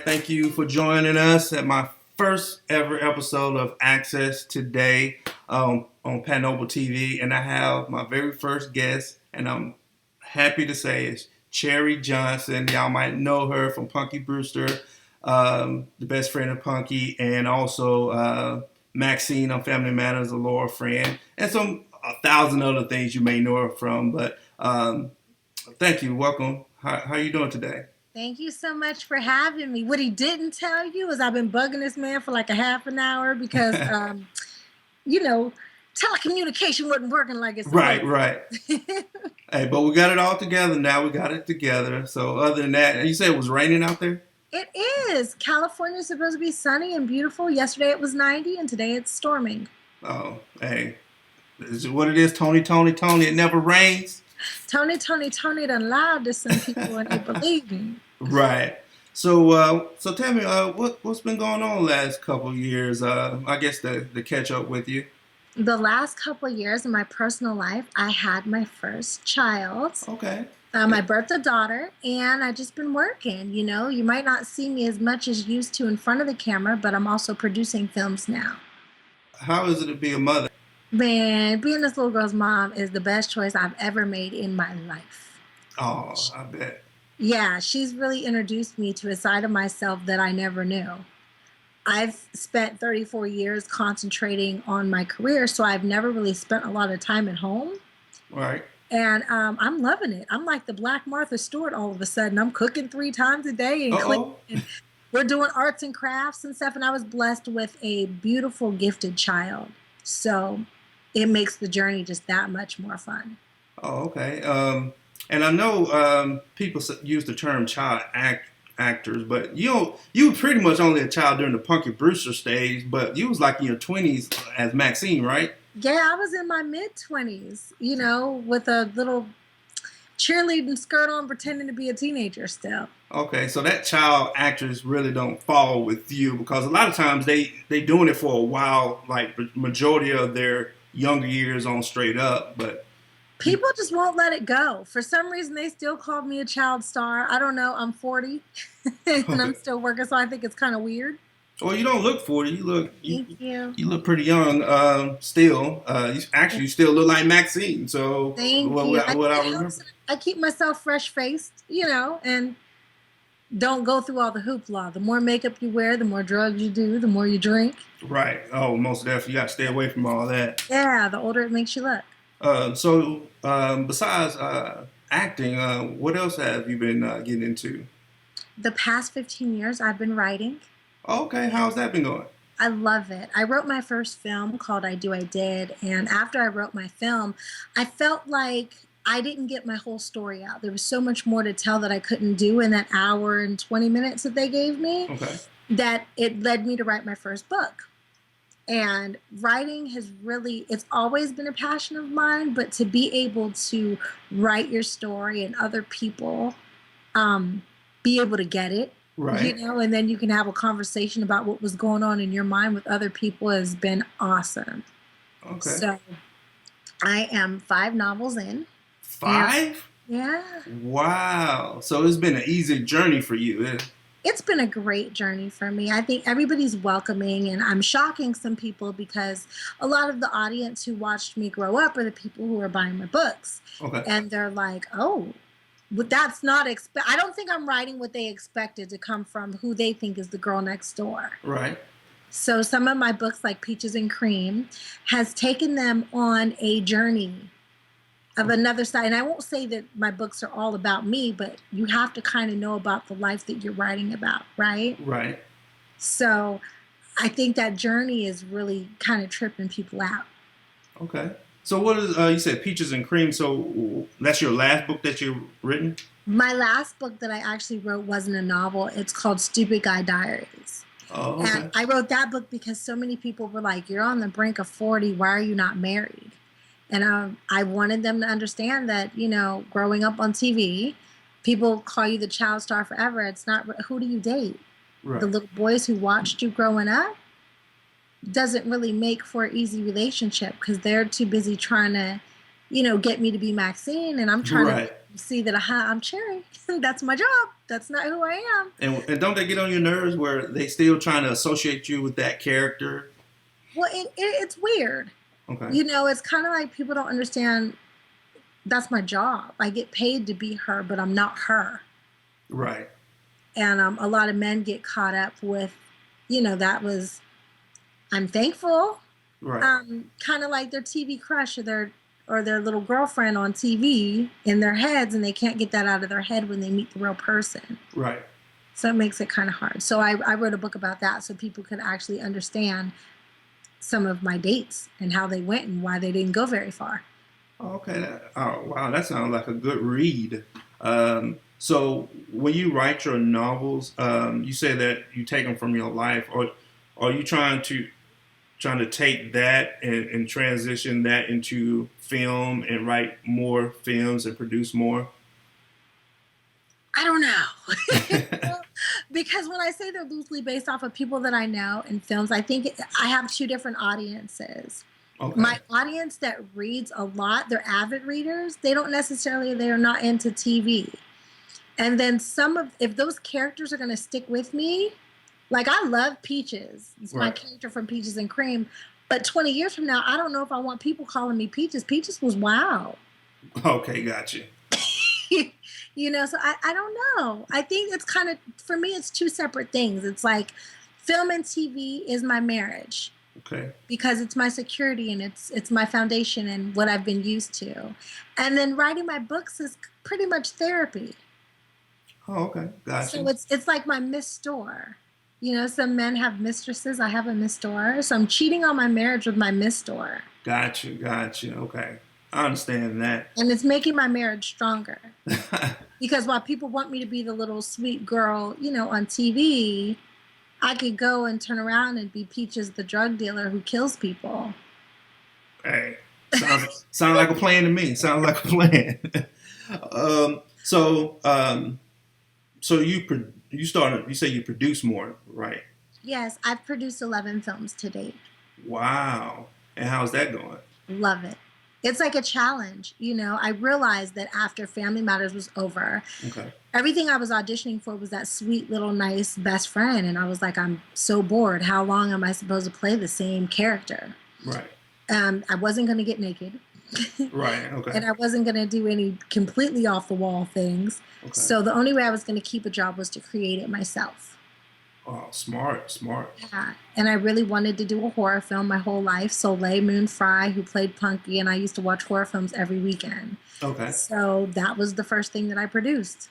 Thank you for joining us at my first ever episode of Access today on Panople TV. And I have my very first guest, and I'm happy to say it's Cherie Johnson. Y'all might know her from Punky Brewster, the best friend of Punky, and also Maxine on Family Matters, a Laura friend, and a thousand other things you may know her from. But thank you. Welcome. How are you doing today? Thank you so much for having me. What he didn't tell you is I've been bugging this man for like a half an hour because, telecommunication wasn't working like it's supposed. Right. Hey, but we got it all together now. We got it together. So other than that, you said it was raining out there? It is. California is supposed to be sunny and beautiful. Yesterday it was 90 and today it's storming. Oh, hey. This is what it is, Tony. It never rains. Tony done lied to some people and they believe me. Right. So tell me, what's been going on the last couple of years? I guess to catch up with you. The last couple of years in my personal life, I had my first child. Okay. I birthed a daughter, and I've just been working. You might not see me as much as used to in front of the camera, but I'm also producing films now. How is it to be a mother? Man, being this little girl's mom is the best choice I've ever made in my life. Oh, I bet. Yeah, she's really introduced me to a side of myself that I never knew. I've spent 34 years concentrating on my career, so I've never really spent a lot of time at home. Right. And I'm loving it. I'm like the Black Martha Stewart all of a sudden. I'm cooking 3 times a day and cleaning. We're doing arts and crafts and stuff, and I was blessed with a beautiful, gifted child. So it makes the journey just that much more fun. Oh, okay. And I know people use the term child actors, but you were pretty much only a child during the Punky Brewster stage, but you was like in your 20s as Maxine, right? Yeah, I was in my mid-20s, with a little cheerleading skirt on, pretending to be a teenager still. Okay, so that child actors really don't fall with you because a lot of times they doing it for a while, like the majority of their younger years on straight up, but people just won't let it go. For some reason, they still called me a child star. I don't know. I'm 40 and I'm still working, so I think it's kind of weird. Well, you don't look 40. Thank you. You look pretty young still. You still look like Maxine. So thank you. I remember. I keep myself fresh-faced, and don't go through all the hoopla. The more makeup you wear, the more drugs you do, the more you drink. Right. Oh, most definitely. You got to stay away from all that. Yeah, the older it makes you look. So besides acting, what else have you been getting into? The past 15 years, I've been writing. Okay. How's that been going? I love it. I wrote my first film called I Do, I Did. And after I wrote my film, I felt like I didn't get my whole story out. There was so much more to tell that I couldn't do in that hour and 20 minutes that they gave me. Okay. That it led me to write my first book. And writing it's always been a passion of mine, but to be able to write your story and other people be able to get it, right. And then you can have a conversation about what was going on in your mind with other people has been awesome. Okay. So I am 5 novels in. 5? Yeah. Wow. So it's been an easy journey for you. It's been a great journey for me. I think everybody's welcoming, and I'm shocking some people because a lot of the audience who watched me grow up are the people who are buying my books. Okay. And they're like, oh, but that's not I don't think I'm writing what they expected to come from who they think is the girl next door. Right. So some of my books, like Peaches and Cream, has taken them on a journey of another side. And I won't say that my books are all about me, but you have to kind of know about the life that you're writing about, right? Right. So I think that journey is really kind of tripping people out. Okay. So what is, you said Peaches and Cream, so that's your last book that you've written? My last book that I actually wrote wasn't a novel. It's called Stupid Guy Diaries. Oh, okay. And I wrote that book because so many people were like, you're on the brink of 40, why are you not married? And I wanted them to understand that, growing up on TV, people call you the child star forever. It's not, who do you date? Right. The little boys who watched you growing up doesn't really make for an easy relationship because they're too busy trying to, get me to be Maxine. And I'm trying to see that I'm Cherie. That's my job. That's not who I am. And don't they get on your nerves where they still trying to associate you with that character? Well, it's weird. Okay. You know, it's kind of like people don't understand that's my job. I get paid to be her, but I'm not her. Right. And a lot of men get caught up with, you know, I'm thankful. Right. Kind of like their TV crush or their little girlfriend on TV in their heads, and they can't get that out of their head when they meet the real person. Right. So it makes it kind of hard. So I wrote a book about that so people could actually understand some of my dates and how they went and why they didn't go very far. Okay. Oh, wow. That sounds like a good read. So when you write your novels, you say that you take them from your life, or are you trying to take that and transition that into film and write more films and produce more? I don't know. Because when I say they're loosely based off of people that I know in films, I think I have two different audiences. Okay. My audience that reads a lot, they're avid readers. They're not into TV. And then if those characters are going to stick with me, like I love Peaches. It's my character from Peaches and Cream. But 20 years from now, I don't know if I want people calling me Peaches. Peaches was wow. Okay, gotcha. You know, so I don't know. I think it's kind of, for me, it's two separate things. It's like film and TV is my marriage. Okay. Because it's my security and it's my foundation and what I've been used to. And then writing my books is pretty much therapy. Oh, okay. Gotcha. So it's like my mistor. You know, some men have mistresses. I have a mistor. So I'm cheating on my marriage with my mistor. Gotcha. Okay. I understand that. And it's making my marriage stronger. Because while people want me to be the little sweet girl, you know, on TV, I could go and turn around and be Peaches, the drug dealer who kills people. Hey, sounds like a plan to me. Sounds like a plan. So you started. You say you produce more, right? Yes, I've produced 11 films to date. Wow. And how's that going? Love it. It's like a challenge. You know, I realized that after Family Matters was over, everything I was auditioning for was that sweet little nice best friend. And I was like, I'm so bored. How long am I supposed to play the same character? Right. I wasn't going to get naked. Right. Okay. And I wasn't going to do any completely off the wall things. Okay. So the only way I was going to keep a job was to create it myself. Oh, smart. Yeah, and I really wanted to do a horror film my whole life. Soleil Moon Frye, who played Punky, and I used to watch horror films every weekend. Okay. So that was the first thing that I produced,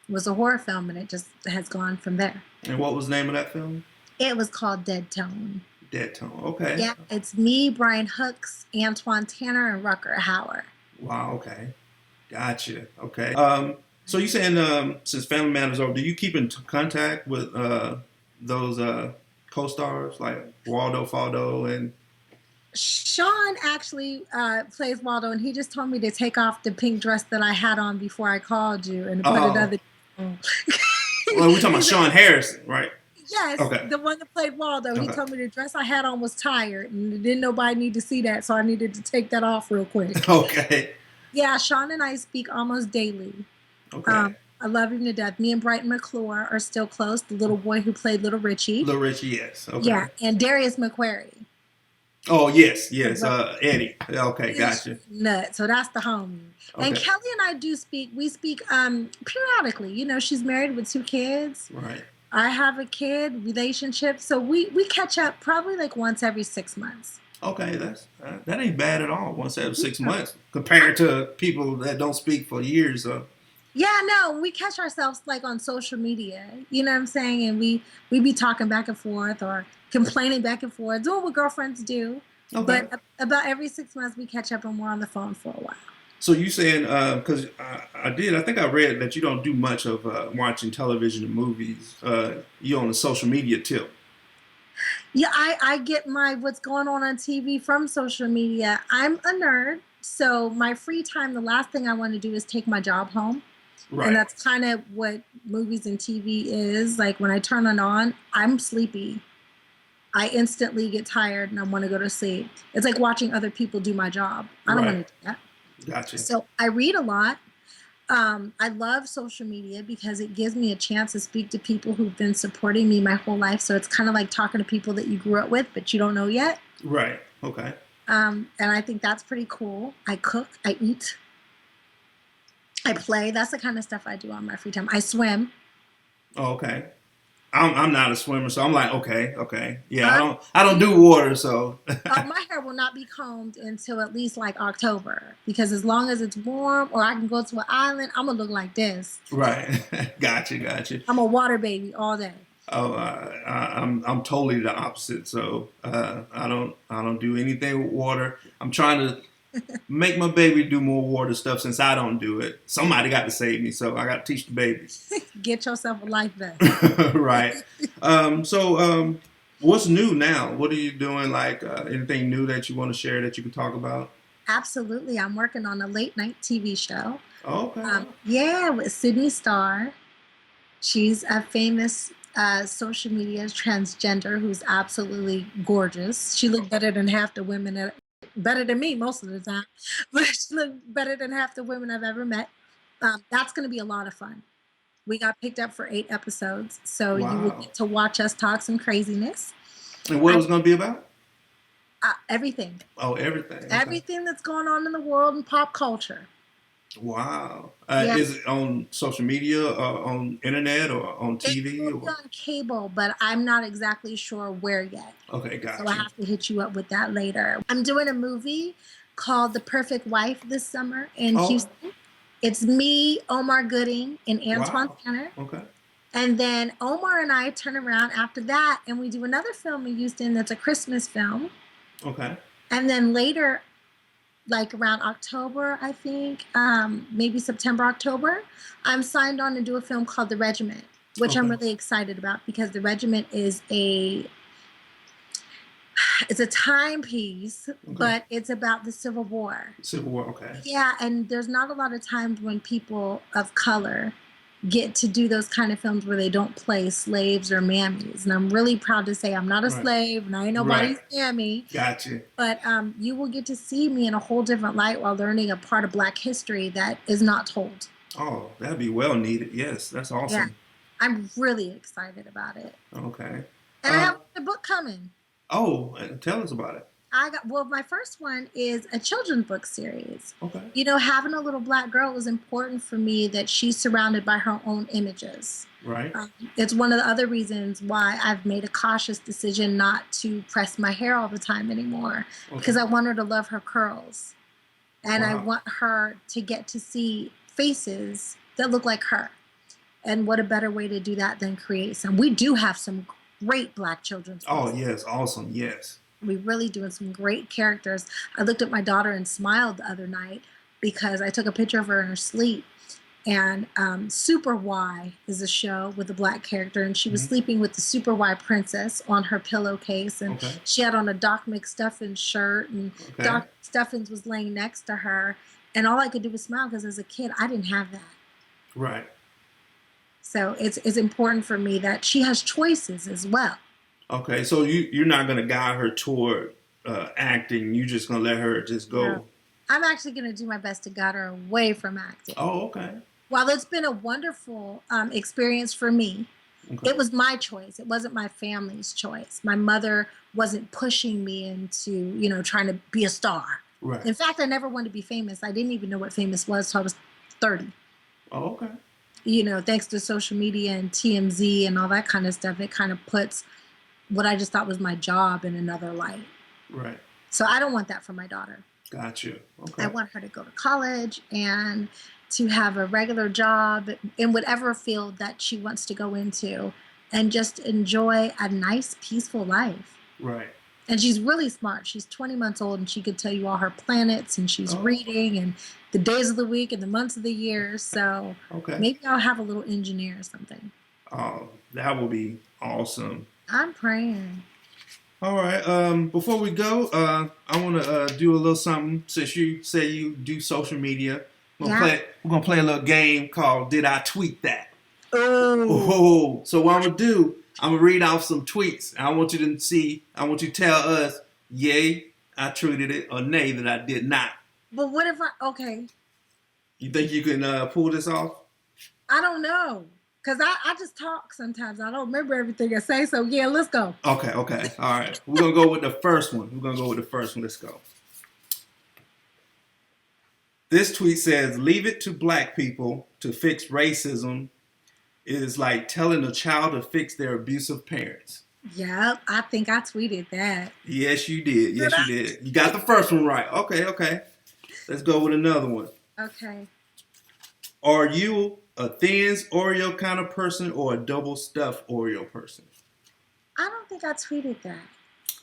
was a horror film, and it just has gone from there. And what was the name of that film? It was called Dead Tone. Dead Tone, okay. Yeah, it's me, Brian Hooks, Antoine Tanner, and Rucker Hauer. Wow, okay. Gotcha, okay. So you saying since Family Matters over, do you keep in contact with those co-stars like Waldo, Faldo, and Sean actually plays Waldo, and he just told me to take off the pink dress that I had on before I called you and to put another on. Well, we're talking about Sean Harrison, right? Yes, the one that played Waldo. He told me the dress I had on was tired, and didn't nobody need to see that, so I needed to take that off real quick. Okay. Yeah, Sean and I speak almost daily. Okay. I love him to death. Me and Brighton McClure are still close. The little boy who played Little Richie. Little Richie, yes. Okay. Yeah, and Darius McQuarrie. Oh, yes. Eddie. Okay, gotcha. Nuts. So that's the homie. Okay. And Kelly and I do speak. We speak periodically. You know, she's married with 2 kids. Right. I have a kid, relationship. So we catch up probably like once every 6 months. Okay, that ain't bad at all. Once every 6 months compared to people that don't speak for years. Yeah, no, we catch ourselves like on social media, you know what I'm saying? And we be talking back and forth or complaining back and forth, doing what girlfriends do. Okay. But about every 6 months we catch up and we're on the phone for a while. So you saying, because I think I read that you don't do much of watching television and movies. You're on the social media tip. Yeah, I get what's going on TV from social media. I'm a nerd, so my free time, the last thing I want to do is take my job home. Right. And that's kind of what movies and TV is. Like when I turn it on, I'm sleepy. I instantly get tired and I want to go to sleep. It's like watching other people do my job. I don't want to do that. Gotcha. So I read a lot. I love social media because it gives me a chance to speak to people who've been supporting me my whole life. So it's kind of like talking to people that you grew up with, but you don't know yet. Right. Okay. And I think that's pretty cool. I cook, I eat, I play. That's the kind of stuff I do on my free time. I swim. Oh, okay. I'm not a swimmer, so I'm like, okay. Yeah, Um, I don't do water, so my hair will not be combed until at least like October because as long as it's warm or I can go to an island, I'm gonna look like this. right. Gotcha. I'm a water baby all day. Oh, I'm totally the opposite. So I don't do anything with water. I'm trying to make my baby do more water stuff since I don't do it. Somebody got to save me, so I got to teach the babies. Get yourself a life vest. Right. What's new now? What are you doing? Like anything new that you want to share that you can talk about? Absolutely. I'm working on a late night TV show. Okay. Yeah, with Sydney Starr. She's a famous social media transgender who's absolutely gorgeous. She looked better than half the women better than me most of the time, but she looked better than half the women I've ever met. That's going to be a lot of fun. We got picked up for 8 episodes, so you will Wow. get to watch us talk some craziness. And what it was going to be about? Everything. Oh, everything. Okay. Everything that's going on in the world and pop culture. Wow. Yeah. Is it on social media, or on internet, or on TV? It's on cable, but I'm not exactly sure where yet. Okay, gotcha. So I have to hit you up with that later. I'm doing a movie called The Perfect Wife this summer in Houston. It's me, Omar Gooding, and Antoine Tanner. Okay. And then Omar and I turn around after that, and we do another film in Houston that's a Christmas film. Okay. And then later, like around October, I think, maybe September, October, I'm signed on to do a film called The Regiment, which I'm really excited about because The Regiment is it's a timepiece, but it's about the Civil War. Civil War, okay. Yeah, and there's not a lot of times when people of color get to do those kind of films where they don't play slaves or mammies. And I'm really proud to say I'm not a slave and I ain't nobody's mammy. Gotcha. But you will get to see me in a whole different light while learning a part of Black history that is not told. Oh, that'd be well needed. Yes, that's awesome. Yeah, I'm really excited about it. Okay. And I have a book coming. Oh, tell us about it. My first one is a children's book series. Okay. You know, having a little Black girl was important for me that she's surrounded by her own images. Right. It's one of the other reasons why I've made a cautious decision not to press my hair all the time anymore because I want her to love her curls. And I want her to get to see faces that look like her. And what a better way to do that than create some. We do have some great Black children's books. Oh, yes. Awesome. Yes. We're really doing some great characters. I looked at my daughter and smiled the other night because I took a picture of her in her sleep. And Super Y is a show with a Black character, and she was sleeping with the Super Y princess on her pillowcase, and she had on a Doc McStuffins shirt, and Doc Stuffins was laying next to her, and all I could do was smile because as a kid, I didn't have that. Right. So it's important for me that she has choices as well. Okay, so you're not going to guide her toward acting. You're just going to let her just go. No. I'm actually going to do my best to guide her away from acting. Oh, okay. While it's been a wonderful experience for me, it was my choice. It wasn't my family's choice. My mother wasn't pushing me into, trying to be a star. Right. In fact, I never wanted to be famous. I didn't even know what famous was until I was 30. Oh, okay. Thanks to social media and TMZ and all that kind of stuff, it kind of puts what I just thought was my job in another light. Right. So I don't want that for my daughter. Got you. Okay. I want her to go to college and to have a regular job in whatever field that she wants to go into and just enjoy a nice, peaceful life. Right. And she's really smart. She's 20 months old and she could tell you all her planets and she's reading and the days of the week and the months of the year. So maybe I'll have a little engineer or something. Oh, that will be awesome. I'm praying. All right. Before we go, I want to do a little something. Since you say you do social media, we're gonna play a little game called "Did I Tweet That?" Oh. So what I'm gonna do? I'm gonna read off some tweets. I want you to see. I want you to tell us, yay, I tweeted it, or nay, that I did not. But what if I? Okay. You think you can pull this off? I don't know. Because I just talk sometimes. I don't remember everything I say. So, yeah, let's go. Okay. All right. We're going to go with the first one. Let's go. This tweet says, leave it to black people to fix racism. It is like telling a child to fix their abusive parents. Yeah, I think I tweeted that. Yes, you did. You got the first one right. Okay. Let's go with another one. Okay. Are you a Thins Oreo kind of person or a double stuffed Oreo person? I don't think I tweeted that.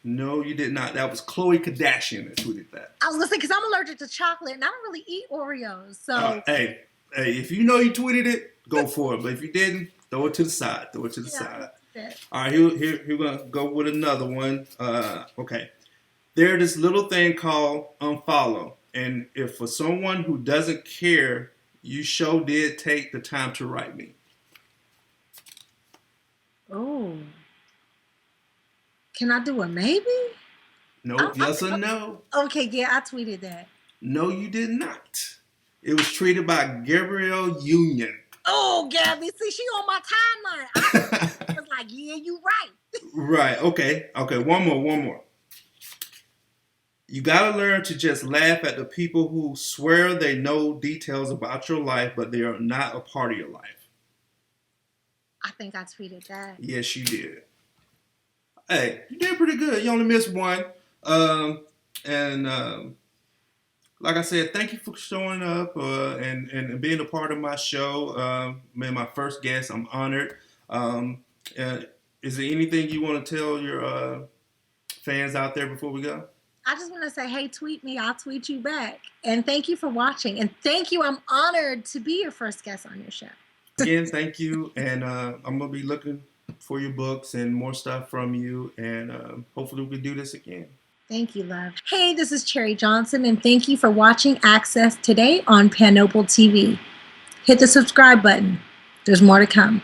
No, you did not. That was Khloe Kardashian that tweeted that. I was going to say, because I'm allergic to chocolate and I don't really eat Oreos. So, hey, if you know you tweeted it, go for it. But if you didn't, throw it to the side. All right, here we're going to go with another one. Okay. There's this little thing called unfollow. And if for someone who doesn't care, you sure did take the time to write me. Oh. Can I do a maybe? No, yes or no? Okay, yeah, I tweeted that. No, you did not. It was tweeted by Gabrielle Union. Oh, Gabby, see, she on my timeline. I was like, yeah, you right. Right, okay. One more. You gotta learn to just laugh at the people who swear they know details about your life, but they are not a part of your life. I think I tweeted that. Yes, you did. Hey, you did pretty good. You only missed one. Like I said, thank you for showing up and being a part of my show. Man, my first guest, I'm honored. Is there anything you want to tell your fans out there before we go? I just want to say, hey, tweet me. I'll tweet you back. And thank you for watching. And thank you. I'm honored to be your first guest on your show. Again, thank you. And I'm going to be looking for your books and more stuff from you. And hopefully we can do this again. Thank you, love. Hey, this is Cherie Johnson, and thank you for watching Access today on Pan Opal TV. Hit the subscribe button. There's more to come.